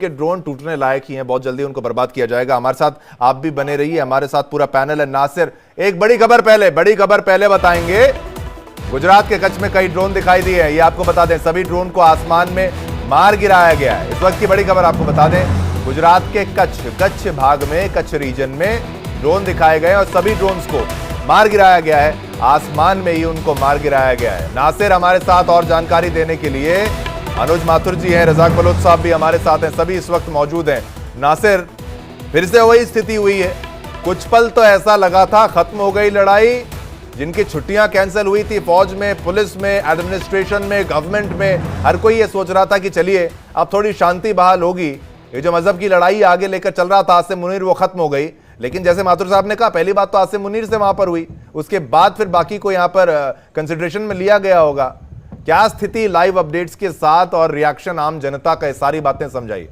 के ड्रोन टूटने लायक ही हैं, बहुत जल्दी उनको बर्बाद किया जाएगा। हमारे साथ आप भी बने रहिए, हमारे साथ पूरा पैनल है। नासिर, एक बड़ी खबर पहले बताएंगे। गुजरात के कच्छ में कई ड्रोन दिखाई दिए हैं, ये आपको बता दें। सभी ड्रोन को आसमान में मार गिराया गया है। इस वक्त की बड़ी खबर आपको बता दें, गुजरात के कच्छ भाग में, कच्छ रीजन में ड्रोन दिखाए गए और सभी ड्रोन्स को मार गिराया गया है। आसमान में ही उनको मार गिराया गया है। नासिर, हमारे साथ और जानकारी देने के लिए अनुज माथुर जी हैं, रजाक बलोच साहब भी हमारे साथ हैं, सभी इस वक्त मौजूद हैं। नासिर, फिर से वही स्थिति हुई है। कुछ पल तो ऐसा लगा था खत्म हो गई लड़ाई, जिनकी छुट्टियां कैंसिल हुई थी फौज में, पुलिस में, एडमिनिस्ट्रेशन में, गवर्नमेंट में, हर कोई ये सोच रहा था कि चलिए अब थोड़ी शांति बहाल होगी। ये जो मजहब की लड़ाई आगे लेकर चल रहा था आसिम मुनीर, वो खत्म हो गई। लेकिन जैसे माथुर साहब ने कहा, पहली बात तो आसिम मुनीर से वहां पर हुई, उसके बाद फिर बाकी को यहां पर कंसिडरेशन में लिया गया होगा। क्या स्थिति लाइव अपडेट्स के साथ और रिएक्शन आम जनता का, सारी बातें समझाइए।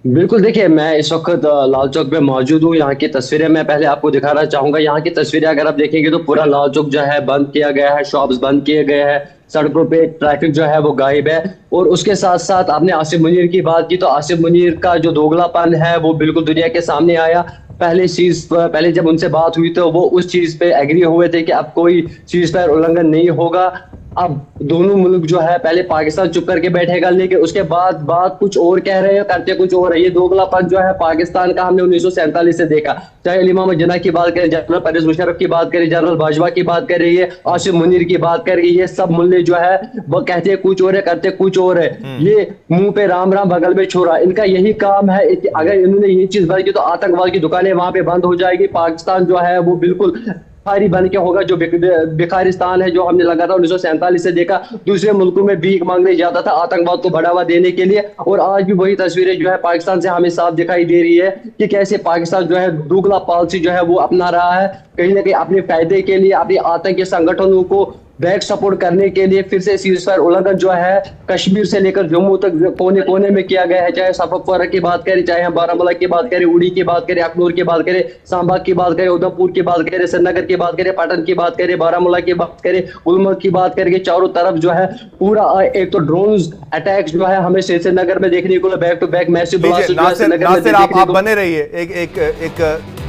बिल्कुल, देखिए मैं इस वक्त लाल चौक पे मौजूद हूँ। यहाँ की तस्वीरें मैं पहले आपको दिखाना चाहूंगा। यहाँ की तस्वीरें अगर आप देखेंगे तो पूरा लाल चौक जो है बंद किया गया है, शॉप्स बंद किए गए हैं, सड़कों पे ट्रैफिक जो है वो गायब है। और उसके साथ साथ आपने आसिम मुनीर की बात की, तो आसिम मुनीर का जो दोगलापन है वो बिल्कुल दुनिया के सामने आया। पहले जब उनसे बात हुई तो वो उस चीज पे एग्री हुए थे कि अब कोई चीज पर उल्लंघन नहीं होगा। अब दोनों मुल्क जो है, पहले पाकिस्तान चुप करके बैठेगा, लेकिन उसके बाद बात कुछ और कह रहे हैं, करते कुछ और है। ये दोगलापन जो है पाकिस्तान का हमने 1947 से देखा। चाहे अली मोहम्मद जिन्ना की बात करें, जनरल परवेज मुशर्रफ की बात करें, जनरल बाजवा की बात कर रही है, आसिम मुनीर की बात कर रही है, सब मुल्ले जो है वो कहते हैं कुछ और है, करते कुछ और है। ये मुंह पे राम राम बगल में छोरा, इनका यही काम है कि अगर इन्होंने ये चीज बंद की तो आतंकवाद की दुकानें वहां पे बंद हो जाएगी। पाकिस्तान जो है वो बिल्कुल भिखारी बन के होगा, जो भिखारिस्तान है जो हमने लगातार 1947 से देखा। दूसरे मुल्कों में भीख मांगने जाता था आतंकवाद को बढ़ावा देने के लिए। और आज भी वही तस्वीरें जो है पाकिस्तान से हमें साफ दिखाई दे रही है कि कैसे पाकिस्तान जो है दोगला पॉलिसी जो है वो अपना रहा है, कहीं ना कहीं अपने फायदे के लिए, अपने आतंकी संगठनों को बैक सपोर्ट करने के लिए। फिर से सीजफायर उल्लंघन जो है कश्मीर से लेकर जम्मू तक कोने कोने में किया गया है। चाहे सफकवारा की बात करें, चाहे हम बारामूला की बात करें, उड़ी की बात करें, अखनूर की बात करें, सांबा की बात करें, उधमपुर की बात करें, श्रीनगर की बात करें, पटन की बात करें, बारामूला की बात करें, गुलमर्ग की बात करें, चारों तरफ जो है पूरा एक तो ड्रोन अटैक्स जो है हमें श्रीनगर में देखने को back to back massive Nasir, आप बने रहिए। एक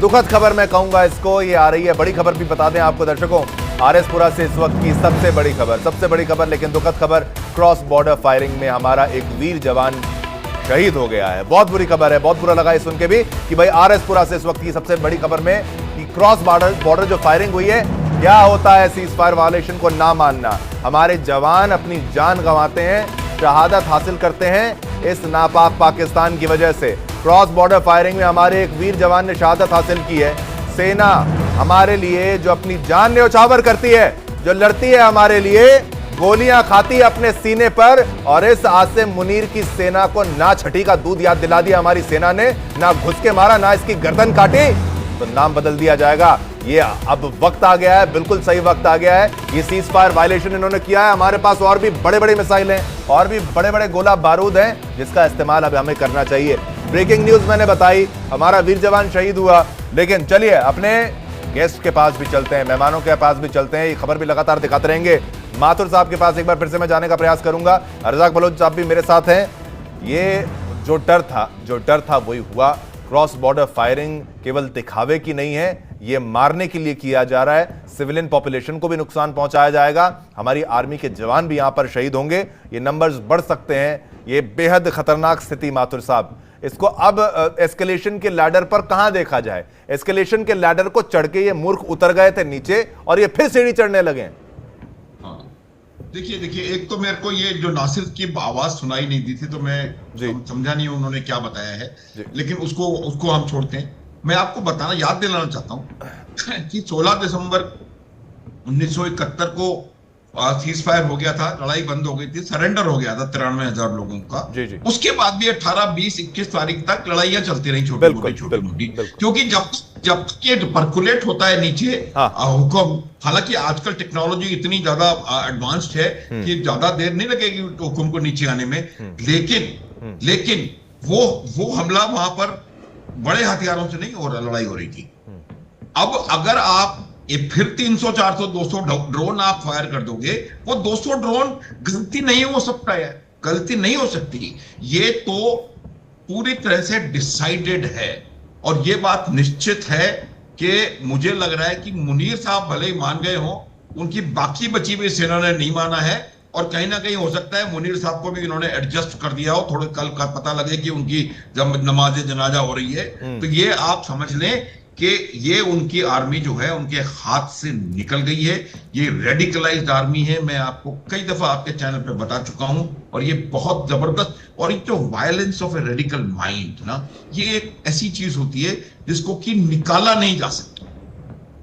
दुखद खबर मैं कहूंगा इसको, ये आ रही है, बड़ी खबर भी बता दें आपको दर्शकों। आरएसपुरा से इस वक्त की सबसे बड़ी खबर लेकिन दुखद खबर, क्रॉस बॉर्डर फायरिंग में हमारा एक वीर जवान शहीद हो गया है। बहुत बुरी खबर है, बहुत बुरा लगा ये सुन के भी कि भाई आरएसपुरा से इस वक्त की सबसे बड़ी खबर में कि क्रॉस बॉर्डर जो फायरिंग हुई है, क्या होता है सीज फायर वायलेशन को ना मानना। हमारे जवान अपनी जान गंवाते हैं, शहादत हासिल करते हैं इस नापाक पाकिस्तान की वजह से। क्रॉस बॉर्डर फायरिंग में हमारे एक वीर जवान ने शहादत हासिल की है। सेना हमारे लिए जो अपनी जान न्योछावर करती है, जो लड़ती है हमारे लिए, गोलियां खाती है अपने सीने पर। और इस आसिम मुनीर की सेना को ना छठी का दूध याद दिला दिया हमारी सेना ने, ना घुस के मारा, ना इसकी गर्दन काटी, तो नाम बदल दिया जाएगा। ये अब वक्त आ गया है, बिल्कुल सही वक्त आ गया है। ये सीज फायर वायलेशन इन्होंने किया है। हमारे पास और भी बड़े बड़े मिसाइल हैं, और भी बड़े बड़े गोला बारूद हैं, जिसका इस्तेमाल अब हमें करना चाहिए। ब्रेकिंग न्यूज मैंने बताई, हमारा वीर जवान शहीद हुआ। लेकिन चलिए अपने गेस्ट के पास भी चलते हैं, मेहमानों के पास भी चलते हैं। ये खबर भी लगातार दिखाते रहेंगे। माथुर साहब के पास एक बार फिर से मैं जाने का प्रयास करूंगा। रजाक बलोच साहब भी मेरे साथ हैं। ये जो डर था वही हुआ। क्रॉस बॉर्डर फायरिंग केवल दिखावे की नहीं है, ये मारने के लिए किया जा रहा है। सिविलियन पॉपुलेशन को भी नुकसान पहुंचाया जाएगा। हमारी आर्मी के जवान भी यहां पर शहीद होंगे। ये नंबर्स बढ़ सकते हैं। ये बेहद खतरनाक स्थिति माथुर साहब, इसको अब एस्केलेशन के लैडर पर कहां देखा जाए। एस्केलेशन के लैडर को चढ़ के ये मूर्ख उतर गए थे नीचे और ये फिर सीढ़ी चढ़ने लगे। देखिए, एक तो मेरे को ये जो नासिर की आवाज सुनाई नहीं दी थी, तो मैं समझा नहीं उन्होंने क्या बताया है, लेकिन उसको हम छोड़ते हैं। मैं आपको बताना याद दिलाना चाहता हूं कि 16 दिसंबर 1971 को सीज फायर हो गया था, लड़ाई बंद हो गई थी, सरेंडर हो गया था 93,000 लोगों का। उसके बाद भी 18, 20, 21 तारीख तक लड़ाइयां चलती रही, छोटी मोटी, क्योंकि जब ये परकुलेट होता है नीचे हुक्म। हालांकि आजकल टेक्नोलॉजी इतनी ज्यादा एडवांस्ड है कि ज्यादा देर नहीं लगेगी हुक्म को नीचे आने में, लेकिन वो हमला वहां पर बड़े हथियारों से नहीं हो रहा, लड़ाई हो रही थी। अब अगर आप ये फिर 300, 400, 200 ड्रोन आप फायर कर दोगे, वो 200 ड्रोन गलती नहीं हो सकता है, गलती नहीं हो सकती। ये तो पूरी तरह से डिसाइडेड है। और ये बात निश्चित है कि मुझे लग रहा है कि मुनीर साहब भले ही मान गए हों, उनकी बाकी बची हुई सेना ने नहीं माना है। और कहीं ना कहीं हो सकता है मुनीर साहब को भी इन्होंने एडजस्ट कर दिया हो, थोड़े कल का पता लगे कि उनकी जब नमाज जनाजा हो रही है तो ये आप समझ लें कि ये उनकी आर्मी जो है उनके हाथ से निकल गई है। ये रेडिकलाइज्ड आर्मी है, मैं आपको कई दफा आपके चैनल पे बता चुका हूं। और ये बहुत जबरदस्त, और ये जो violence of a radical mind ना, ये एक ऐसी चीज होती है जिसको कि निकाला नहीं जा सकता।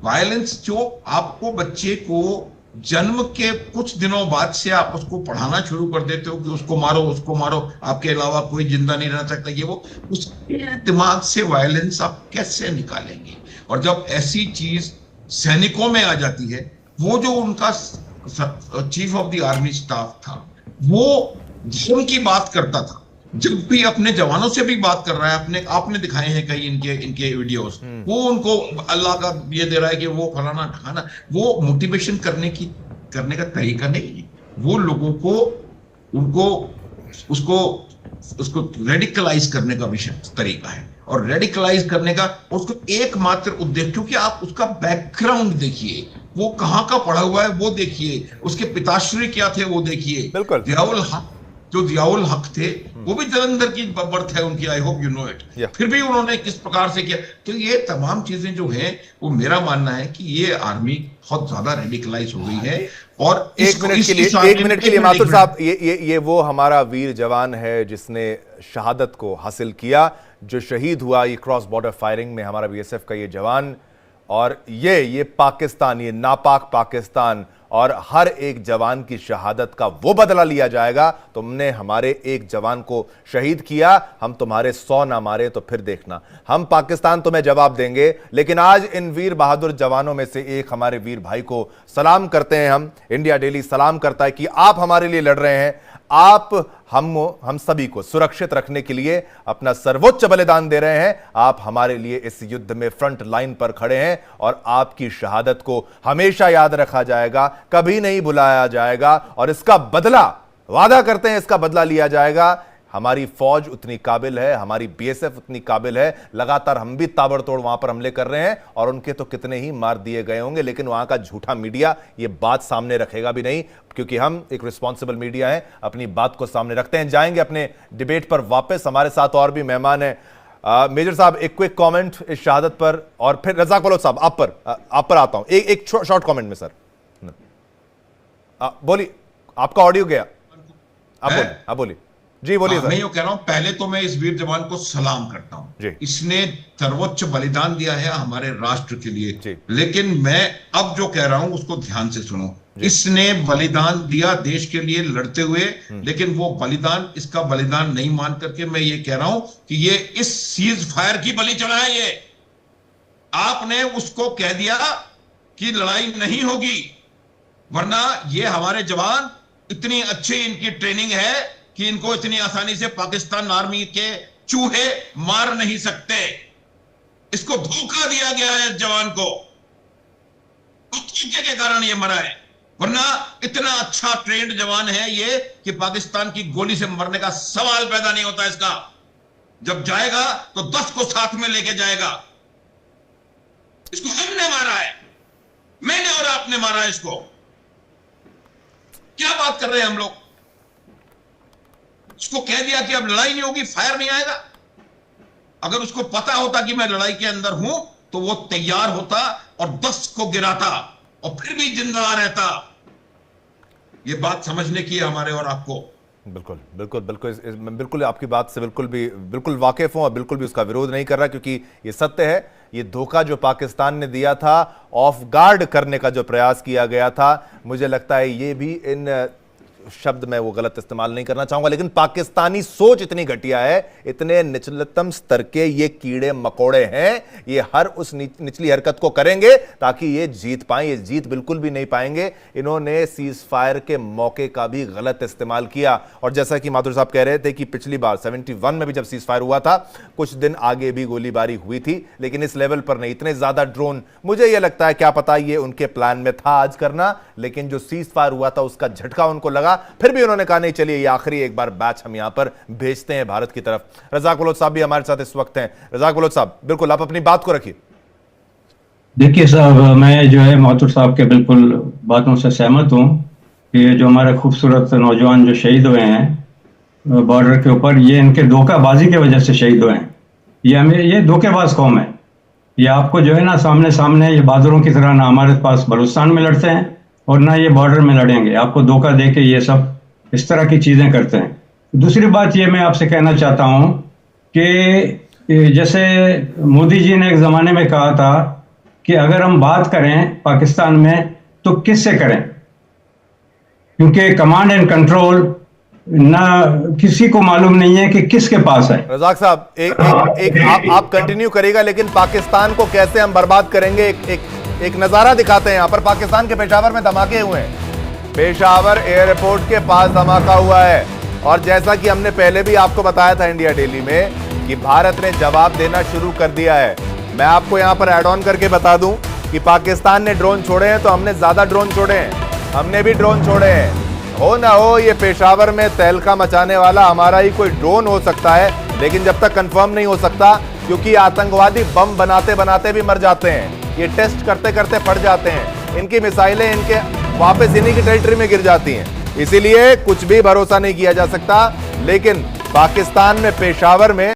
वायलेंस जो आपको बच्चे को जन्म के कुछ दिनों बाद से आप उसको पढ़ाना शुरू कर देते हो कि उसको मारो, आपके अलावा कोई जिंदा नहीं रह सकता, ये वो, उसके दिमाग से वायलेंस आप कैसे निकालेंगे? और जब ऐसी चीज सैनिकों में आ जाती है, वो जो उनका chief of the army staff था, वो धर्म की बात करता था, जब भी अपने जवानों से भी बात कर रहा है, आपने दिखाए हैं कई इनके वीडियोस, वो उनको अल्लाह का ये दे रहा है कि वो फलाना ढकाना, वो मोटिवेशन करने का तरीका नहीं है। वो लोगों को उसको रेडिकलाइज करने का विषय तरीका है। और रेडिकलाइज करने का उसको एकमात्र उद्देश्य, क्योंकि आप उसका बैकग्राउंड देखिए, वो कहाँ का पढ़ा हुआ है वो देखिए, उसके पिताश्री क्या थे वो देखिए। बिल्कुल। जो जियाउल हक थे वो भी जलंधर की बर्थ है उनकी, I hope you know it. फिर भी उन्होंने किस प्रकार से किया। तो ये तमाम चीजें जो हैं, वो मेरा मानना है कि ये आर्मी बहुत ज्यादा रेडिकलाइज हो गई है। और एक मिनट के लिए माथुर साहब, ये वो हमारा वीर जवान है जिसने शहादत को हासिल किया, जो शहीद हुआ ये क्रॉस बॉर्डर फायरिंग में, हमारा बीएसएफ का ये जवान। और ये पाकिस्तान, ये नापाक पाकिस्तान और हर एक जवान की शहादत का वो बदला लिया जाएगा। तुमने हमारे एक जवान को शहीद किया, हम तुम्हारे 100 ना मारे तो फिर देखना, हम पाकिस्तान तुम्हें जवाब देंगे। लेकिन आज इन वीर बहादुर जवानों में से एक हमारे वीर भाई को सलाम करते हैं हम, इंडिया डेली सलाम करता है कि आप हमारे लिए लड़ रहे हैं, आप हम सभी को सुरक्षित रखने के लिए अपना सर्वोच्च बलिदान दे रहे हैं, आप हमारे लिए इस युद्ध में फ्रंट लाइन पर खड़े हैं और आपकी शहादत को हमेशा याद रखा जाएगा, कभी नहीं भुलाया जाएगा। और इसका बदला, वादा करते हैं इसका बदला लिया जाएगा। हमारी फौज उतनी काबिल है, हमारी बीएसएफ उतनी काबिल है, लगातार हम भी ताबड़तोड़ वहां पर हमले कर रहे हैं और उनके तो कितने ही मार दिए गए होंगे, लेकिन वहां का झूठा मीडिया ये बात सामने रखेगा भी नहीं, क्योंकि हम एक रिस्पॉन्सिबल मीडिया है, अपनी बात को सामने रखते हैं। जाएंगे अपने डिबेट पर वापस, हमारे साथ और भी मेहमान हैं। मेजर साहब, एक क्विक कमेंट इस शहादत पर, और फिर रज़ाक बलोच साहब आप पर आता हूं, एक शॉर्ट कमेंट में। सर बोलिए, आपका ऑडियो गया, आप बोलिए जी, बोलिए सर। मैं यूं कह रहा हूं, पहले तो मैं इस वीर जवान को सलाम करता हूं, इसने सर्वोच्च बलिदान दिया है हमारे राष्ट्र के लिए। लेकिन मैं अब जो कह रहा हूं उसको ध्यान से सुनो। इसने बलिदान दिया देश के लिए लड़ते हुए, लेकिन वो बलिदान, इसका बलिदान नहीं मान करके मैं ये कह रहा हूं कि ये इस सीज फायर की बलि चढ़ा है। ये आपने उसको कह दिया कि लड़ाई नहीं होगी, वरना ये हमारे जवान इतनी अच्छी इनकी ट्रेनिंग है कि इनको इतनी आसानी से पाकिस्तान आर्मी के चूहे मार नहीं सकते। इसको धोखा दिया गया है जवान को, धोखे के कारण ये मरा है, वरना इतना अच्छा ट्रेंड जवान है ये कि पाकिस्तान की गोली से मरने का सवाल पैदा नहीं होता इसका। जब जाएगा तो 10 को साथ में लेके जाएगा। इसको हमने मारा है, मैंने और आपने मारा है इसको। क्या बात कर रहे हैं हम लोग? उसको कह दिया कि अब लड़ाई नहीं होगी, फायर नहीं आएगा। अगर उसको पता होता कि मैं लड़ाई के अंदर हूं तो वो तैयार होता और 10 को गिराता और फिर भी जिंदा रहता। ये बात समझने की है हमारे और आपको। बिल्कुल बिल्कुल बिल्कुल बिल्कुल आपकी बात से बिल्कुल वाकिफ हूं और बिल्कुल भी उसका विरोध नहीं कर रहा, क्योंकि ये सत्य है। ये धोखा जो पाकिस्तान ने दिया था, ऑफ गार्ड करने का जो प्रयास किया गया था, मुझे लगता है ये भी, इन शब्द में वो गलत इस्तेमाल नहीं करना चाहूंगा, लेकिन पाकिस्तानी सोच इतनी घटिया है, इतने निचलतम स्तर के ये कीड़े मकोड़े हैं, ये हर उस निचली हरकत को करेंगे ताकि ये जीत पाएं। ये जीत बिल्कुल भी नहीं पाएंगे। इन्होंने सीज फायर के मौके का भी गलत इस्तेमाल किया। और जैसा कि माथुर साहब कह रहे थे कि पिछली बार 71 में भी जब सीज फायर हुआ था, कुछ दिन आगे भी गोलीबारी हुई थी, लेकिन इस लेवल पर नहीं। इतने ज्यादा ड्रोन, मुझे यह लगता है क्या पता ये उनके प्लान में था आज करना, लेकिन जो सीज फायर हुआ था उसका झटका उनको लगा था, फिर भी उन्होंने कहा नहीं चलिए ये आखिरी एक बार बैच हम यहां पर भेजते हैं भारत की तरफ। रज़ाक बलोच साहब भी हमारे साथ इस वक्त हैं। रज़ाक बलोच साहब, बिल्कुल आप अपनी बात को रखिए। देखिए साहब, मैं जो है माथुर साहब के बिल्कुल बातों से सहमत हूँ कि ये जो हमारे खूबसूरत नौजवान जो शहीद हुए हैं बॉर्डर के ऊपर, ये इनके धोखाबाजी की वजह से शहीद हुए हैं। ये धोखेबाज कौम है। ये आपको जो है ना सामने सामने ये बहादुरों की तरह ना हमारे पास बलूचिस्तान में लड़ते हैं और ना ये बॉर्डर में लड़ेंगे। आपको धोखा दे के ये सब इस तरह की चीज़ें करते हैं। दूसरी बात ये मैं आपसे कहना चाहता हूँ कि जैसे मोदी जी ने एक ज़माने में कहा था कि अगर हम बात करें पाकिस्तान में तो किससे करें, क्योंकि कमांड एंड कंट्रोल ना किसी को मालूम नहीं है कि किसके पास है। रज़ाक साहब एक आप कंटिन्यू करिएगा, लेकिन पाकिस्तान को कैसे हम बर्बाद करेंगे, एक नजारा दिखाते हैं। यहां पर पाकिस्तान के पेशावर में धमाके हुए हैं। पेशावर एयरपोर्ट के पास धमाका हुआ है, और जैसा कि हमने पहले भी आपको बताया था इंडिया डेली में कि भारत ने जवाब देना शुरू कर दिया है। मैं आपको यहां पर ऐड ऑन करके बता दूं कि पाकिस्तान ने ड्रोन छोड़े हैं तो हमने ज्यादा ड्रोन छोड़े हैं, हमने भी ड्रोन छोड़े हैं। हो ना हो ये पेशावर में तहलका मचाने वाला हमारा ही कोई ड्रोन हो सकता है, लेकिन जब तक कंफर्म नहीं हो सकता, क्योंकि आतंकवादी बम बनाते बनाते भी मर जाते हैं, ये टेस्ट करते करते फट जाते हैं, इनकी मिसाइलें इनके वापस इन्हीं की टेरिटरी में गिर जाती हैं, इसीलिए कुछ भी भरोसा नहीं किया जा सकता। लेकिन पाकिस्तान में पेशावर में